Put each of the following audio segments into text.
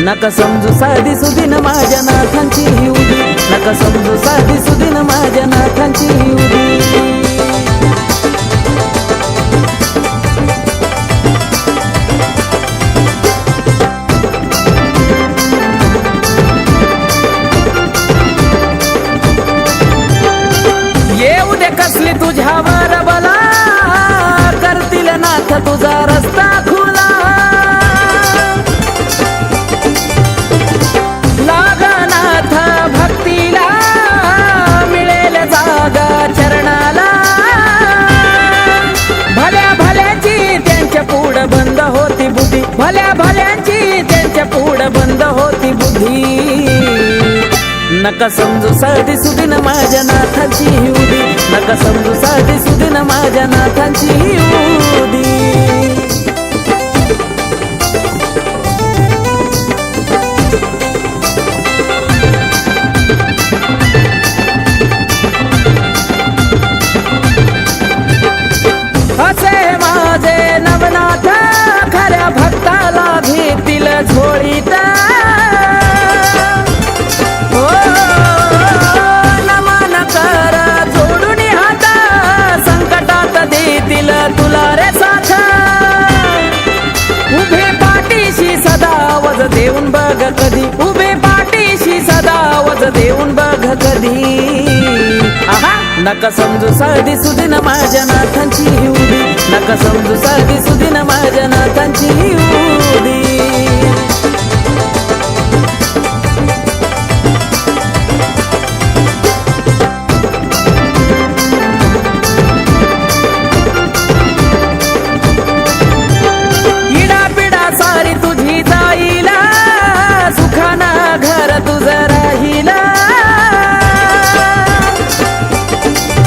नका समजू साधी सुदीन माझ्या नाथांची ही उदी, नका समजू साधी सुदीन माझ्या नाथांची ही उदी. येऊ दे कसली तुझ्यावर बला, करतील नाथ तुझा रस्ता खुला. लागनाथ भक्तीला मिळेल जागा चरणाला. भल्या भल्याची त्यांच्या पुढ बंद होती बुद्धी, भल्या भल्यांची त्यांच्या पुढ बंद होती बुद्धी. नका समजू साधी सुदीन माझ्या नाथांची ही उदी, नका समजू साधी सुदीन माझ्या नाथांची ही उदी. असे माझे नवनाथ खऱ्या भक्ताला घेतील झोळीत. नमन कर जोडून हात, संकटात देतील तुला रे साथ. उभे पाठीशी सदा वज देऊन बघ कधी, उभे पाठीशी सदा वज देऊन बघ कधी. नका समजू साधी सुदीन माझ्या नाथांची ही उदी, नका समजू साधी सुदीन माझ्या नाथांची ही उदी. इडा पिडा सारी तुझी जाईल, सुखानं घर तुझं राहील.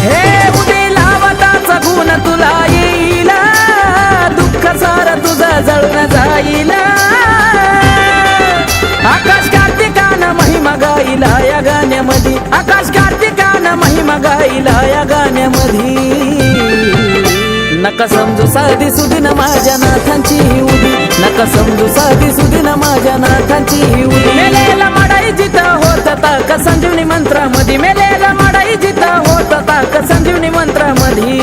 हे उदी लावताचा गुण तुला येईल, दुःख सार तुझं जळून जाईल. आकाश कार्तिकानं महिमा गाईला या गाण्यामध्ये, आकाश कार्तिकानं महिमा गाईला या गाण्यामध्ये. नका समजू साधी सुदीन माझ्या नाथांची ही उदी, नका समजू साधी सुदीन माझ्या नाथांची ही उदी. मेलेला मडाई जिथं होत ताक संजीवनी मंत्रामध्ये, मेलेला मडाई जिथं होत ताक संजीवनी मंत्रामध्ये.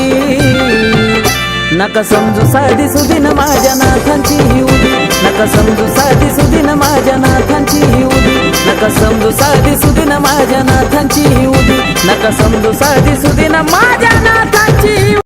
नका समजू साधी सुदीन माझ्या नाथांची ही उदी, नका समजू साधी सुदीन माझ्या नाथांची ही उदी, नका समजू साधी सुदीन माझ्या नाथांची ही उदी, नका समजू साधी सुदीन माझ्या नाथांची.